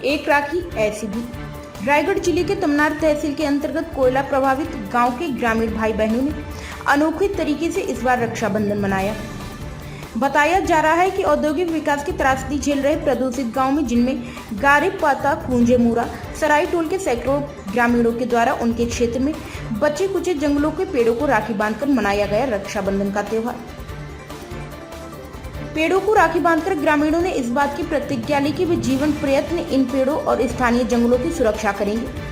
एक राखी ऐसी भी। रायगढ़ जिले के तमनार तहसील के अंतर्गत कोयला प्रभावित गांव के ग्रामीण भाई बहनों ने अनोखे तरीके से इस बार रक्षाबंधन मनाया। बताया जा रहा है कि औद्योगिक विकास की त्रासदी झेल रहे प्रदूषित गांव में, जिनमें गारे पाता, खूंजे मूरा, सराय टोल के सैकड़ों ग्रामीणों के द्वारा उनके क्षेत्र में बचे कुचे जंगलों के पेड़ों को राखी बांधकर मनाया गया रक्षाबंधन का त्योहार। पेड़ों को राखी बांधकर ग्रामीणों ने इस बात की प्रतिज्ञा ली कि वे जीवन प्रयत्न इन पेड़ों और स्थानीय जंगलों की सुरक्षा करेंगे।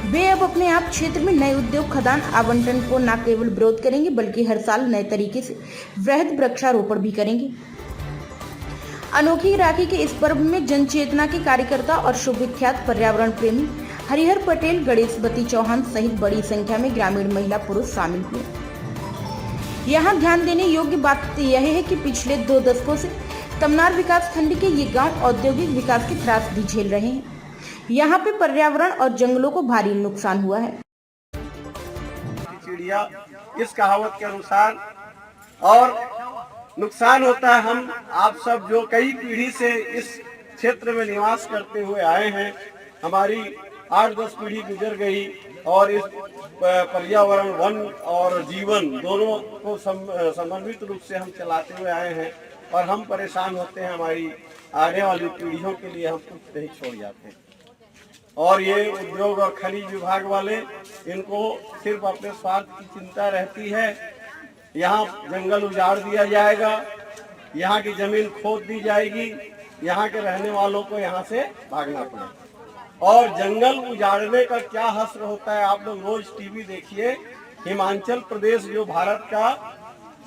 वे अब अपने आप क्षेत्र में नए उद्योग खदान आवंटन को न केवल विरोध करेंगे, बल्कि हर साल नए तरीके से वृहद वृक्षारोपण भी करेंगे। अनोखी राखी के इस पर्व में जन चेतना के कार्यकर्ता और शुभविख्यात पर्यावरण प्रेमी हरिहर पटेल, गणेशवती चौहान सहित बड़ी संख्या में ग्रामीण महिला पुरुष शामिल हुए। यहाँ ध्यान देने योग्य बात यह है कि पिछले 2 दशकों से तमनार विकास खंड के ये गांव औद्योगिक विकास की त्रासदी झेल रहे हैं। यहाँ पे पर्यावरण और जंगलों को भारी नुकसान हुआ है। चिड़िया इस कहावत के अनुसार और नुकसान होता है। हम आप सब जो कई पीढ़ी से इस क्षेत्र में निवास करते हुए आए हैं, हमारी 8-10 पीढ़ी गुजर गई और इस पर्यावरण, वन और जीवन दोनों को समन्वित रूप से हम चलाते हुए आए हैं और हम परेशान होते हैं। हमारी आने वाली पीढ़ियों के लिए हम कुछ नहीं छोड़ जाते हैं। और ये उद्योग और खनिज विभाग वाले, इनको सिर्फ अपने स्वार्थ की चिंता रहती है। यहाँ जंगल उजाड़ दिया जाएगा, यहाँ की जमीन खोद दी जाएगी, यहाँ के रहने वालों को यहाँ से भागना पड़ेगा। और जंगल उजाड़ने का क्या हश्र होता है, आप लोग रोज टीवी देखिए। हिमाचल प्रदेश जो भारत का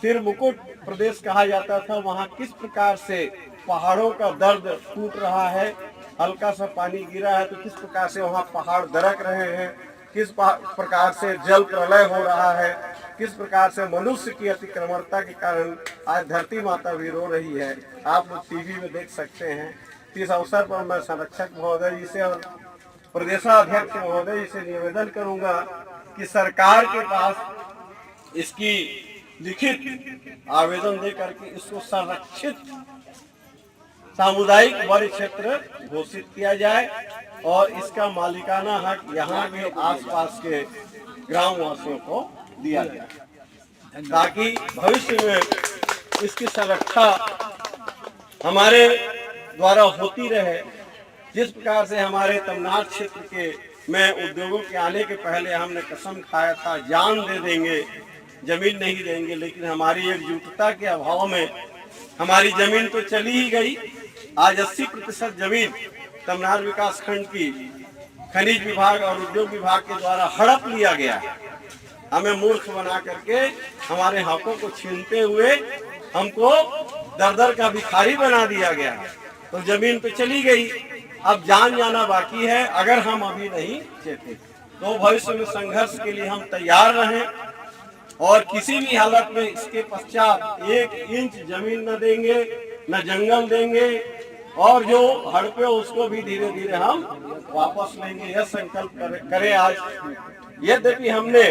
सिर मुकुट प्रदेश कहा जाता था, वहाँ किस प्रकार से पहाड़ों का दर्द टूट रहा है। हल्का सा पानी गिरा है तो किस प्रकार से वहाँ पहाड़ दरक रहे हैं, किस प्रकार से जल प्रलय हो रहा है, किस प्रकार से मनुष्य की अतिक्रमणता के कारण आज धरती माता भी रो रही है। आप लोग टीवी में देख सकते हैं। इस अवसर पर मैं संरक्षक महोदय जी से और प्रदेशाध्यक्ष महोदय जी से निवेदन करूंगा कि सरकार के पास इसकी लिखित आवेदन दे करके इसको संरक्षित सामुदायिक वन क्षेत्र घोषित किया जाए और इसका मालिकाना हक यहाँ के आसपास के ग्रामवासियों को दिया जाए, ताकि भविष्य में इसकी सुरक्षा हमारे द्वारा होती रहे। जिस प्रकार से हमारे तमनार क्षेत्र के में उद्योगों के आने के पहले हमने कसम खाया था, जान दे देंगे, जमीन नहीं देंगे, लेकिन हमारी एकजुटता के अभाव में हमारी जमीन तो चली ही गई। आज 80% जमीन तमनार विकास खंड की खनिज विभाग और उद्योग विभाग के द्वारा हड़प लिया गया है। हमें मूर्ख बना करके हमारे हकों को छीनते हुए हमको दर का भिखारी बना दिया गया है। तो जमीन तो चली गई, अब जान जाना बाकी है। अगर हम अभी नहीं चेते तो भविष्य में संघर्ष के लिए हम तैयार रहें और किसी भी हालत में इसके पश्चात 1 इंच जमीन न देंगे, न जंगल देंगे, और जो हड़पे उसको भी धीरे धीरे हम वापस लेंगे। यह संकल्प करें आज। यद्यपि हमने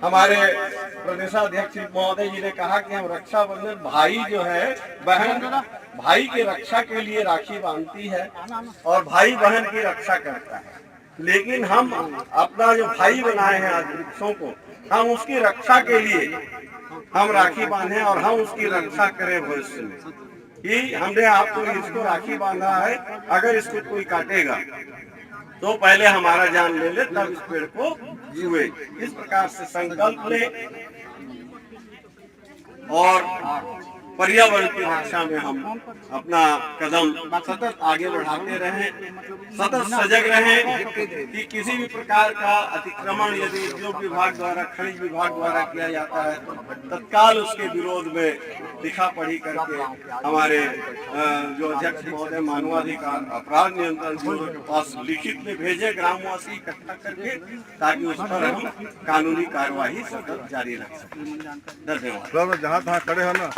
हमारे प्रदेशाध्यक्ष महोदय जी ने कहा कि हम रक्षाबंधन, भाई जो है बहन भाई की रक्षा के लिए राखी बांधती है और भाई बहन की रक्षा करता है, लेकिन हम अपना जो भाई बनाए हैं आज वृक्षों को, हम उसकी रक्षा के लिए हम राखी बांधे और हम उसकी रक्षा करें भविष्य में। कि हमने आपको इसको राखी बांधा है, अगर इसको कोई काटेगा तो पहले हमारा जान ले ले, तब इस पेड़ को छुए। इस प्रकार से संकल्प ले और पर्यावरण की रक्षा में हम अपना कदम सतत आगे बढ़ाते रहें, सतत सजग रहें कि किसी भी प्रकार का अतिक्रमण यदि उद्योग विभाग द्वारा, खनिज विभाग द्वारा किया जाता है तो तत्काल उसके विरोध में लिखा पढ़ी करके हमारे जो अध्यक्ष महोदय मानवाधिकार अपराध नियंत्रण ब्यूरो के पास लिखित में भेजे ग्रामवासी इकट्ठा करके, ताकि उस पर हम कानूनी कार्यवाही सतत जारी रख सकें। धन्यवाद। जहाँ तहाँ खड़े हो ना।